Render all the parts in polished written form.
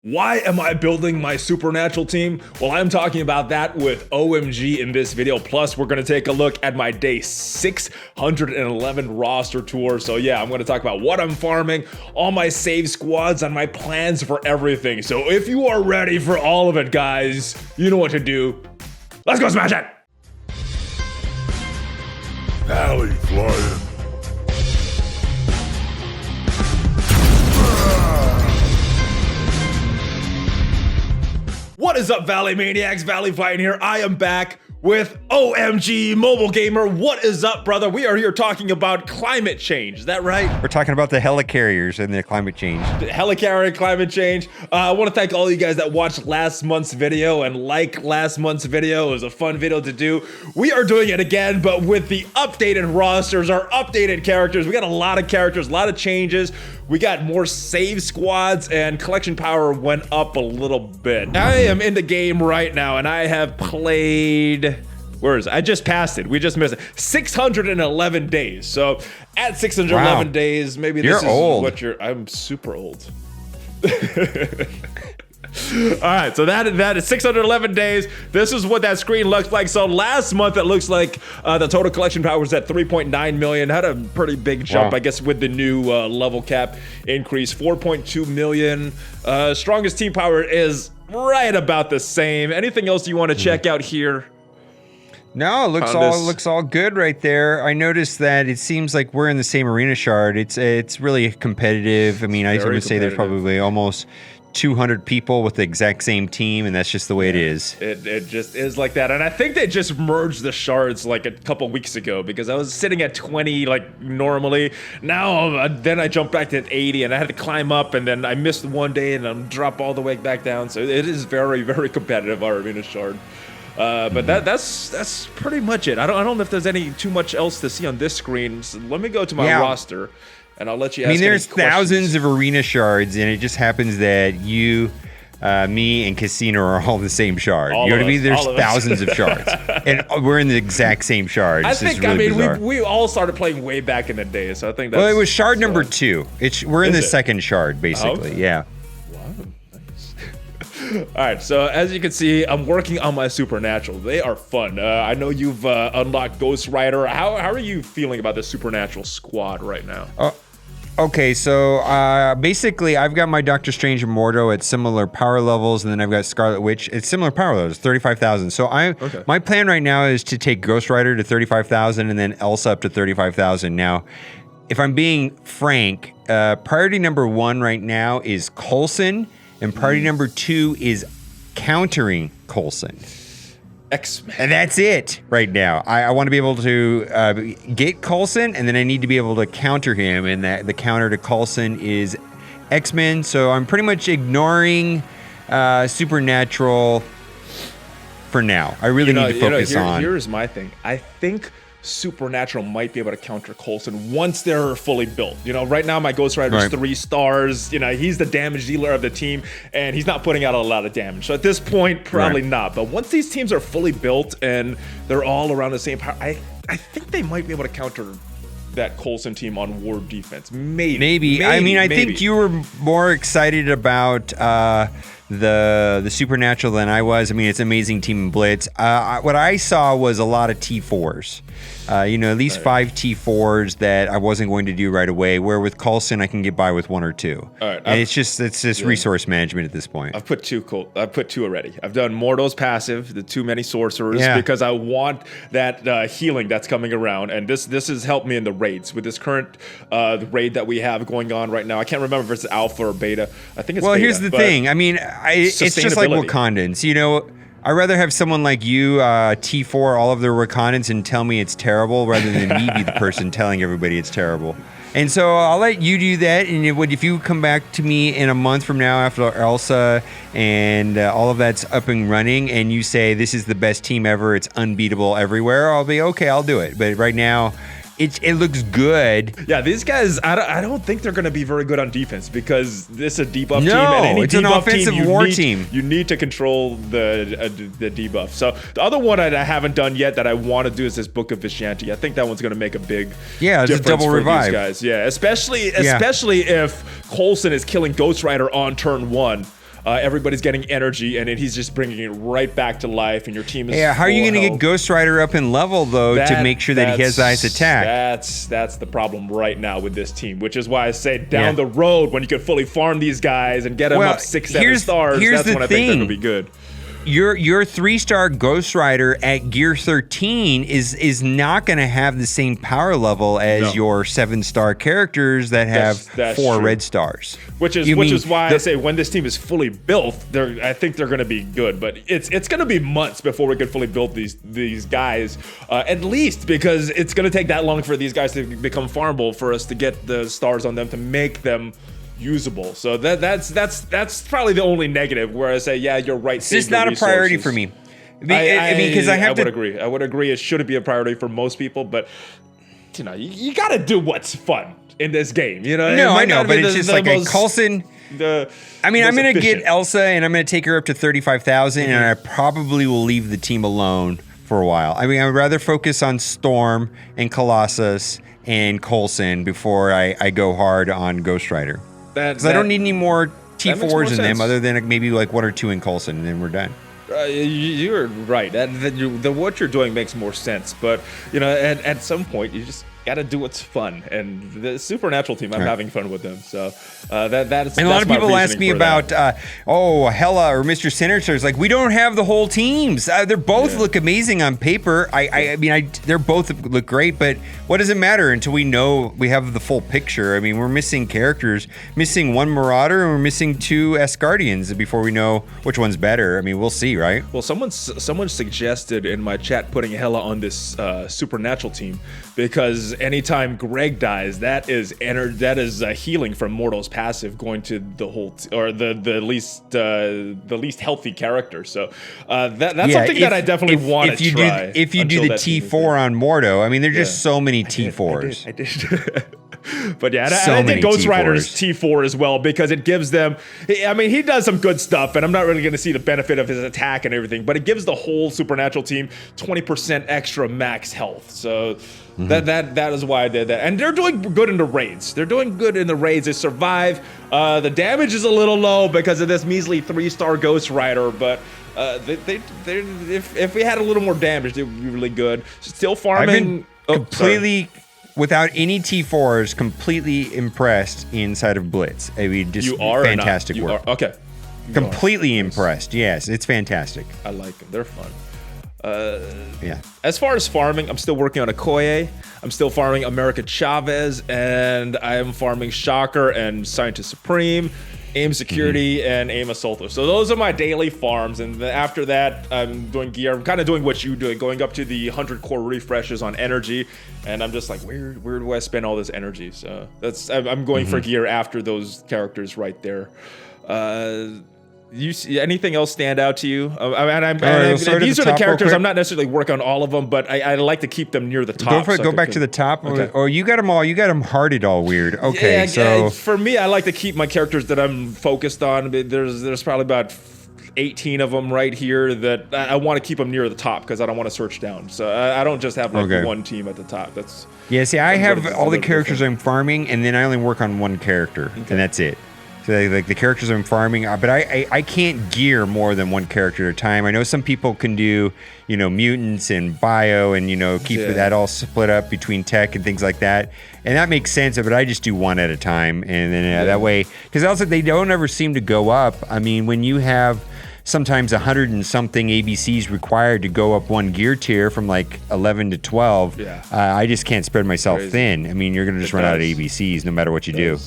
Why am I building my supernatural team? Well, I'm talking about that with OhEmGee in this video. Plus, we're going to take a look at my day 611 roster tour. So yeah, I'm going to talk about what I'm farming, all my save squads, and my plans for everything. So if you are ready for all of it, guys, you know what to do. Let's go smash it! ValleyFlyin. What is up, Valley Maniacs? ValleyFlyin here. I am back with OhEmGee MobileGamer. What is up, brother? We are here talking about climate change. Is that right? We're talking about the helicarriers and their climate change. The helicarrier climate change. I want to thank all you guys that watched last month's video and like last month's video. It was a fun video to do. We are doing it again, but with the updated rosters, our updated characters. We got a lot of characters, a lot of changes. We got more save squads, and collection power went up a little bit. I am in the game right now, and I have played... Where is it? I just passed it. We just missed it. 611 days. So at 611 days, maybe this is old. What you're... I'm super old. All right, so that is 611 days. This is what that screen looks like. So last month, it looks like the total collection power was at 3.9 million. Had a pretty big jump, I guess, with the new level cap increase. 4.2 million. Strongest team power is right about the same. Anything else you want to check out here? No, it looks all good right there. I noticed that it seems like we're in the same arena shard. It's really competitive. I mean, I would say there's probably almost 200 people with the exact same team, and that's just the way it is. It just is like that. And I think they just merged the shards like a couple weeks ago, because I was sitting at 20 like normally. Now then I jumped back to 80, and I had to climb up, and then I missed one day and I'm dropped all the way back down. So it is very, very competitive, our arena shard. But that's pretty much it. I don't know if there's too much else to see on this screen. So let me go to my roster, and I'll let you ask. I mean, there's thousands of arena shards, and it just happens that you, me, and Casino are all the same shard. You know what I mean? There's thousands of shards, and we're in the exact same shard. I think. Really I mean, we all started playing way back in the day, so I think that's. Well, it was shard number 2. We're in the second shard, basically. Okay. Yeah. All right, so as you can see, I'm working on my supernatural. They are fun. I know you've unlocked Ghost Rider. How are you feeling about the supernatural squad right now? Okay, so basically, I've got my Doctor Strange and Mordo at similar power levels, and then I've got Scarlet Witch at similar power levels, 35,000. So my plan right now is to take Ghost Rider to 35,000 and then Elsa up to 35,000. Now, if I'm being frank, priority number 1 right now is Coulson. And priority number 2 is countering Coulson. X-Men. And that's it right now. I want to be able to get Coulson, and then I need to be able to counter him. And the counter to Coulson is X-Men. So I'm pretty much ignoring Supernatural for now. I really need to focus on. Here's my thing. I think Supernatural might be able to counter Coulson once they're fully built. You know, right now my Ghost Rider's 3 stars. You know, he's the damage dealer of the team, and he's not putting out a lot of damage. So at this point, probably not. But once these teams are fully built and they're all around the same power, I think they might be able to counter that Coulson team on war defense. Maybe. I mean, I think you were more excited about the Supernatural than I was. I mean, it's an amazing team in Blitz. What I saw was a lot of T4s. At least 5 T4s that I wasn't going to do right away, where with Coulson I can get by with 1 or 2. All right, and it's just resource management at this point. I've put 2 already. I've done Mordo's passive, the too many sorcerers, because I want that healing that's coming around, and this has helped me in the raids with this current the raid that we have going on right now. I can't remember if it's alpha or beta. I think it's beta. Here's the thing. I mean, it's just like Wakandans. You know, I'd rather have someone like you T4 all of their Wakandans and tell me it's terrible rather than me be the person telling everybody it's terrible. And so I'll let you do that. And if you come back to me in a month from now after Elsa and all of that's up and running, and you say this is the best team ever, it's unbeatable everywhere, I'll be okay. I'll do it. But right now, it looks good. Yeah, these guys, I don't think they're going to be very good on defense, because this is a debuff team. No, and any it's an offensive war team. You need to control the debuff. So the other one I haven't done yet that I want to do is this Book of Vishanti. I think that one's going to make a big it's a double revive. These guys. Yeah, especially if Coulson is killing Ghost Rider on turn 1. everybody's getting energy, and then he's just bringing it right back to life, and your team is how are you going to get Ghost Rider up in level, though, to make sure that he has ice attack? That's the problem right now with this team, which is why I say down the road, when you could fully farm these guys and get them up 6-7 stars, that's when I think they're going to be good. Your 3-star Ghost Rider at gear 13 is not going to have the same power level as your 7-star characters that have that's 4 true. Red stars. Which is why I say when this team is fully built, I think they're going to be good. But it's going to be months before we can fully build these guys, at least, because it's going to take that long for these guys to become farmable for us to get the stars on them to make them usable. So that's probably the only negative where I say, yeah, you're right. It's just not a priority for me. I mean, because I would agree. I would agree. It shouldn't be a priority for most people, but you got to do what's fun in this game. No, I know, but it's just like a Coulson. I'm going to get Elsa, and I'm going to take her up to 35,000, and I probably will leave the team alone for a while. I mean, I would rather focus on Storm and Colossus and Coulson before I go hard on Ghost Rider. Because I don't need any more T4s in them, other than maybe like 1 or 2 in Coulson, and then we're done. You're right. What you're doing makes more sense, but at some point you just gotta do what's fun, and the Supernatural team, I'm having fun with them. So that's and a lot of people ask me about Hela or Mr. Sinister. It's like, we don't have the whole teams. They're both look amazing on paper. I mean, they're both look great, but what does it matter until we know we have the full picture? I mean, we're missing characters, missing 1 Marauder, and we're missing 2 Asgardians before we know which one's better. I mean, we'll see, right? Well, someone suggested in my chat putting Hela on this Supernatural team, because anytime Greg dies, that is healing from Mortal's passive going to the whole the least healthy character. So that's something that I definitely want to try. If you do the T4 on Morto, I mean, there's just so many T4s. I did. But yeah, I think Ghost Rider's T4 as well, because it gives them, I mean, he does some good stuff, and I'm not really going to see the benefit of his attack and everything, but it gives the whole Supernatural team 20% extra max health. So that is why I did that. And they're doing good in the raids. They survive. The damage is a little low because of this measly 3-star Ghost Rider, but if we had a little more damage, they would be really good. Still farming. Completely... Without any T4s, completely impressed inside of Blitz. I mean, just fantastic work. Okay. Completely impressed. Yes, it's fantastic. I like them. They're fun. Yeah. As far as farming, I'm still working on Okoye. I'm still farming America Chavez, and I am farming Shocker and Scientist Supreme, AIM Security, and AIM Assaulter. So those are my daily farms, and after that, I'm doing gear. I'm kind of doing what you do, going up to the 100 core refreshes on energy, and I'm just like, where do I spend all this energy? So I'm going for gear after those characters right there. You see anything else stand out to you? These are the characters. I'm not necessarily working on all of them, but I like to keep them near the top. Go back to the top. Okay. Or you got them all. You got them hearted all weird. Okay, yeah, so for me, I like to keep my characters that I'm focused on. There's probably about 18 of them right here that I want to keep them near the top because I don't want to search down. So I don't just have like one team at the top. See, I have all the characters I'm farming, and then I only work on one character, and that's it. So like the characters I'm farming, but I can't gear more than one character at a time. I know some people can do, mutants and bio and, keep that all split up between tech and things like that. And that makes sense, but I just do one at a time. And then that way, because also they don't ever seem to go up. I mean, when you have sometimes 100 and something ABCs required to go up one gear tier from like 11 to 12, I just can't spread myself thin. I mean, you're going to just run out of ABCs no matter what you do.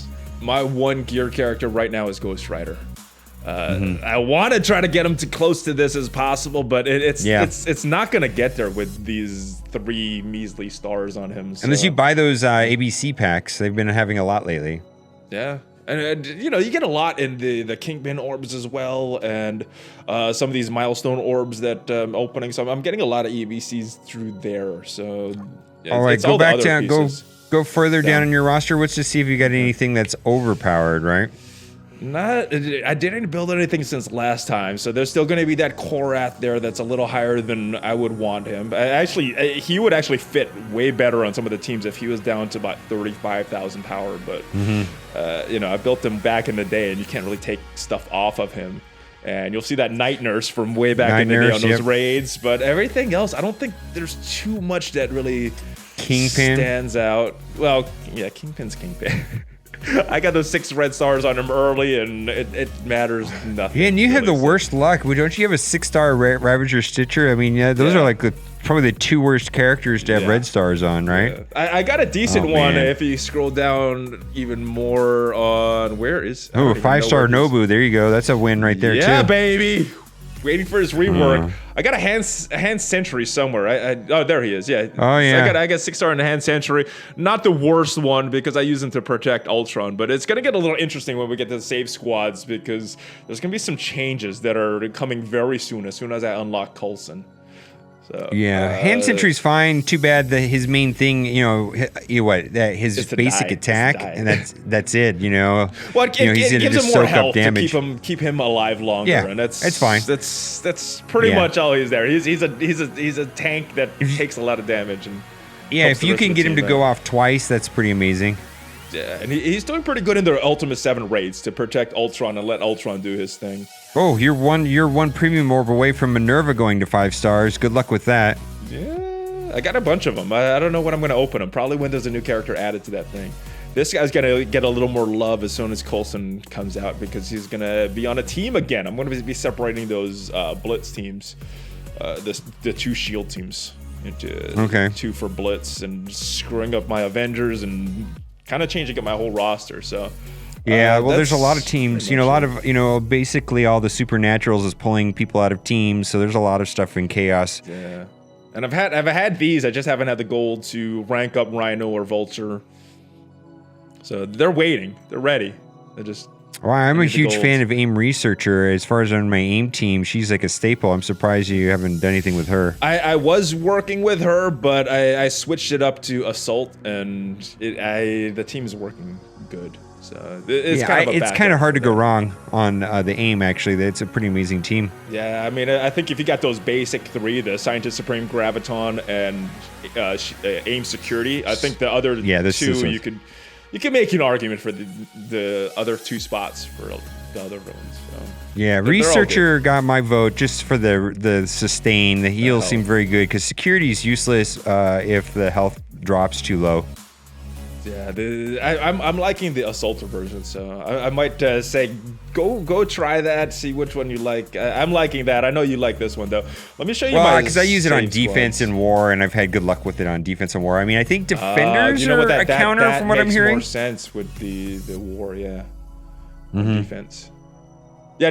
My one gear character right now is Ghost Rider. I want to try to get him to close to this as possible, but it's not going to get there with these 3 measly stars on him. So. Unless you buy those ABC packs. They've been having a lot lately. Yeah. And you get a lot in the Kingpin orbs as well, and some of these milestone orbs that opening. So I'm getting a lot of EBCs through there. So all right, go back down. Go further down in your roster. Let's just see if you got anything that's overpowered, right? I didn't build anything since last time, so there's still going to be that Korath there that's a little higher than I would want him. He would actually fit way better on some of the teams if he was down to about 35,000 power, but I built him back in the day, and you can't really take stuff off of him. And you'll see that Night Nurse from way back in the day on those raids. But everything else, I don't think there's too much that really stands out. Well, yeah, Kingpin's Kingpin. I got those 6 red stars on him early, and it matters nothing. Yeah, and you have the worst luck. Don't you have a 6-star Ravager Stitcher? I mean, those are like probably the 2 worst characters to have red stars on, right? Yeah. I got a decent one if you scroll down even more on where is... Oh, 5-star Nobu. There you go. That's a win right there, too. Yeah, baby. Waiting for his rework. I got a hand sentry somewhere. Oh, there he is. Yeah. Oh yeah. So I got 6-star in the hand sentry. Not the worst one because I use him to protect Ultron, but it's gonna get a little interesting when we get to the save squads because there's gonna be some changes that are coming very soon. As soon as I unlock Coulson. So, yeah, hand sentry's fine. Too bad that his main thing, his basic attack, and that's it. Well, it gives him more health to keep him alive longer. Yeah, and that's fine. That's pretty much all he's there. He's a tank that takes a lot of damage. And if you can get him to go off twice, that's pretty amazing. Yeah, and he's doing pretty good in their Ultimate 7 raids to protect Ultron and let Ultron do his thing. Oh, you're one premium orb away from Minerva going to 5 stars. Good luck with that. Yeah, I got a bunch of them. I don't know when I'm going to open them. Probably when there's a new character added to that thing. This guy's going to get a little more love as soon as Coulson comes out because he's going to be on a team again. I'm going to be separating those Blitz teams, the 2 shield teams into 2 for Blitz and screwing up my Avengers and kind of changing up my whole roster. So yeah, well, there's a lot of teams. A lot of basically all the Supernaturals is pulling people out of teams. So there's a lot of stuff in Chaos. Yeah, and I've had these. I just haven't had the gold to rank up Rhino or Vulture. So they're waiting. They're ready. They're just. Well, I'm a huge fan of AIM Researcher. As far as on my AIM team, she's like a staple. I'm surprised you haven't done anything with her. I was working with her, but I switched it up to Assault, and the team's working good. So it's kind of hard to go wrong on the AIM. Actually, it's a pretty amazing team. Yeah, I mean, I think if you got those basic 3, the Scientist Supreme, Graviton, and AIM Security, I think the other 2 you can make an argument for the other 2 spots for the other villains. So. Yeah, Researcher got my vote just for the sustain. The heals seem very good because security is useless if the health drops too low. Yeah, I'm liking the Assaulter version, so I might say go try that, see which one you like. I'm liking that. I know you like this one though. Let me show you my because I use it on defense and war, and I've had good luck with it on defense and war. I mean, I think defenders are a counter from what I'm hearing. That makes more sense with the war, defense. Yeah,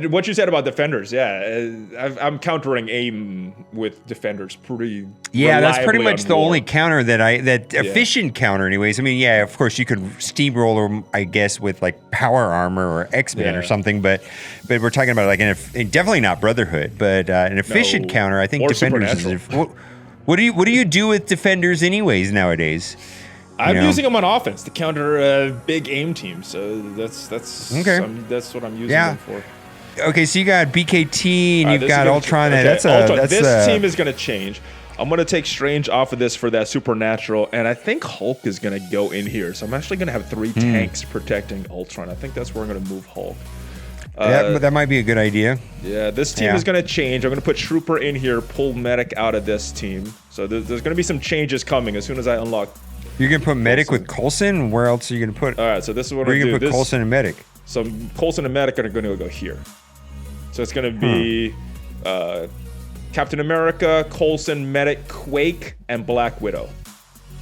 what you said about defenders, I'm countering AIM with defenders pretty. Yeah, that's pretty much the only counter that efficient counter, anyways. I mean, of course you could steamroller, I guess, with like power armor or X-Men or something, but we're talking about like definitely not Brotherhood, but an efficient counter. I think defenders is. What do you do with defenders, anyways, nowadays? I'm using them on offense to counter big AIM teams, so that's what I'm using them for. Okay, so you got BKT and you've got Ultron. This team is going to change. I'm going to take Strange off of this for that Supernatural, and I think Hulk is going to go in here. So I'm actually going to have 3 tanks protecting Ultron. I think that's where I'm going to move Hulk. That might be a good idea. Yeah, this team is going to change. I'm going to put Trooper in here, pull Medic out of this team. So there's going to be some changes coming as soon as I unlock. You're going to put Medic with Coulson? Where else are you going to put? All right, so this is what I'm going to do. Where are you going to put Coulson and Medic? So Coulson and Medic are going to go here. So it's going to be Captain America, Coulson, Medic, Quake, and Black Widow.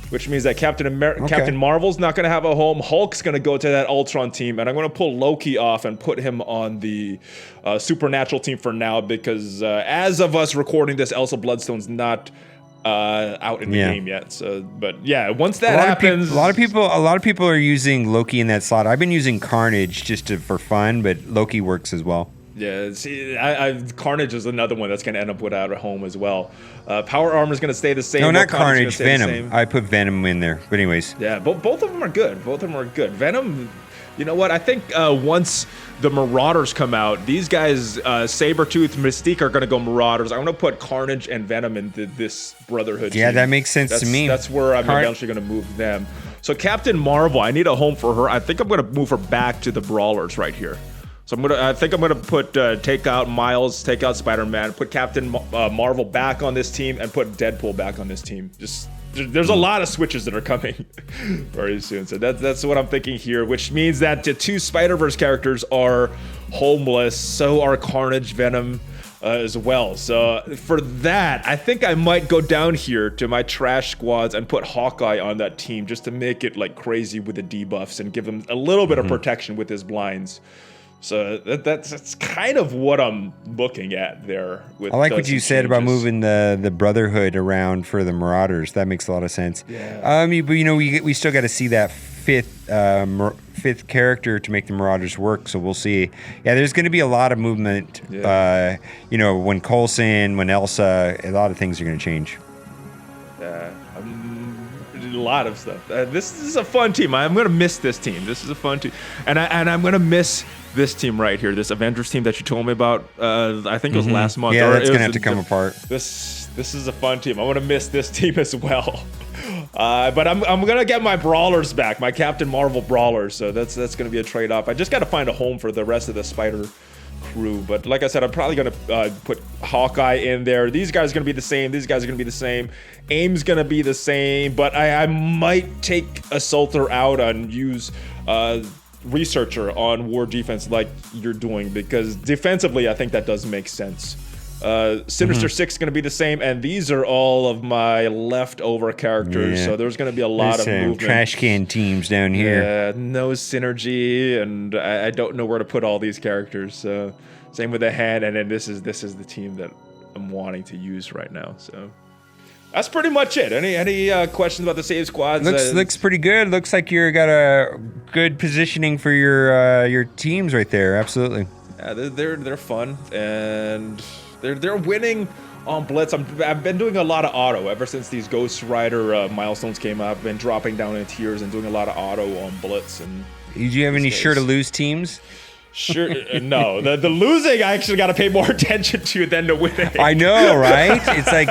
Which means that Captain Marvel's not going to have a home. Hulk's going to go to that Ultron team, and I'm going to pull Loki off and put him on the Supernatural team for now because as of us recording this, Elsa Bloodstone's not out in the game yet. So, but once that happens, a lot of people are using Loki in that slot. I've been using Carnage just for fun, but Loki works as well. Yeah, see, Carnage is another one that's going to end up without a home as well. Power Armor is going to stay the same. No, not Carnage, Venom. I put Venom in there, but anyways. Yeah, both of them are good. Venom. You know what? I think once the Marauders come out, these guys, Sabretooth, Mystique, are going to go Marauders. I'm going to put Carnage and Venom into this Brotherhood team. That makes sense to me. That's where I'm eventually going to move them. So Captain Marvel, I need a home for her. I think I'm going to move her back to the Brawlers right here. So I think I'm gonna put take out Miles, take out Spider-Man, put Captain Marvel back on this team, and put Deadpool back on this team. There's a lot of switches that are coming very soon. So that's what I'm thinking here, which means that the 2 Spider-Verse characters are homeless. So are Carnage, Venom as well. So for that, I think I might go down here to my trash squads and put Hawkeye on that team just to make it like crazy with the debuffs and give him a little bit of protection with his blinds. So that's kind of what I'm looking at there. With I like what you said about moving the Brotherhood around for the Marauders. That makes a lot of sense. Yeah. But we still got to see that fifth character to make the Marauders work. So we'll see. Yeah, there's going to be a lot of movement. Yeah. When Coulson, when Elsa, a lot of things are going to change. A lot of stuff. This is a fun team. I'm gonna miss this team. This is a fun team, and I'm gonna miss this team right here. This Avengers team that you told me about. I think it was last month. Yeah, that's gonna have to come apart. This is a fun team. I'm gonna miss this team as well. But I'm gonna get my brawlers back, my Captain Marvel brawlers. So that's gonna be a trade-off. I just gotta find a home for the rest of the Spider crew. But like I said, I'm probably gonna put Hawkeye in there. These guys are gonna be the same. These guys are gonna be the same. Aim's gonna be the same. But I might take Assaulter out and use Researcher on War Defense like you're doing, because defensively I think that does make sense. Sinister Six is going to be the same, and these are all of my leftover characters, so there's going to be a lot of movement. Trash can teams down here. Yeah, no synergy, and I don't know where to put all these characters. So same with the hand, and then this is the team that I'm wanting to use right now. So that's pretty much it. Any questions about the save squads? Looks pretty good. Looks like you got a good positioning for your teams right there. Absolutely. Yeah, they're fun, and they're winning on Blitz. I've been doing a lot of auto ever since these Ghost Rider milestones came up. I've been dropping down in tiers and doing a lot of auto on Blitz. And do you have any sure to lose teams? Sure, no. The losing I actually got to pay more attention to than the winning. I know, right? It's like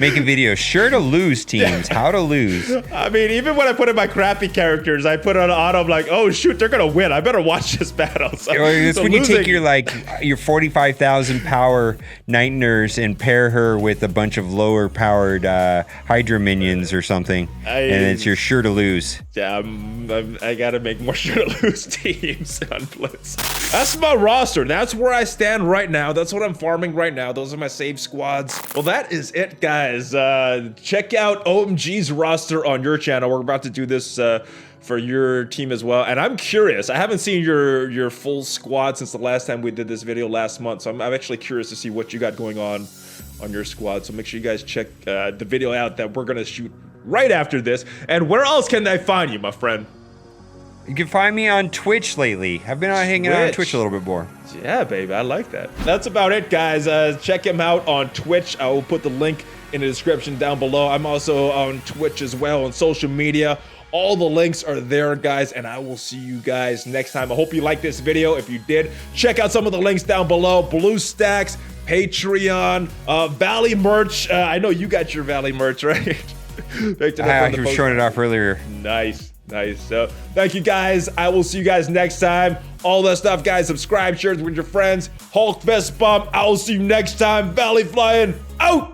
making videos. Sure to lose teams. How to lose. I mean, even when I put in my crappy characters, I put on auto. I'm like, oh shoot, they're gonna win. I better watch this battle. So, it's when losing, you take your 45,000 power Night Nurse and pair her with a bunch of lower powered Hydra minions or something, and it's your sure to lose. Yeah, I gotta make more sure to lose teams on Blitz. That's my roster. That's where I stand right now. That's what I'm farming right now. Those are my save squads. Well, that is it, guys. Check out OhEmGee's roster on your channel. We're about to do this for your team as well. And I'm curious. I haven't seen your full squad since the last time we did this video last month. So I'm actually curious to see what you got going on your squad. So make sure you guys check the video out that we're gonna shoot right after this. And where else can I find you, my friend? You can find me on Twitch lately. I've been hanging out on Twitch a little bit more. Yeah, baby, I like that. That's about it, guys. Check him out on Twitch. I will put the link in the description down below. I'm also on Twitch as well on social media. All the links are there, guys, and I will see you guys next time. I hope you liked this video. If you did, check out some of the links down below. BlueStacks, Patreon, Valley merch. I know you got your Valley merch, right? I was showing it off earlier. Nice. So thank you, guys. I will see you guys next time. All that stuff, guys. Subscribe, share it with your friends. Hulk fist bump. I will see you next time. ValleyFlyin out.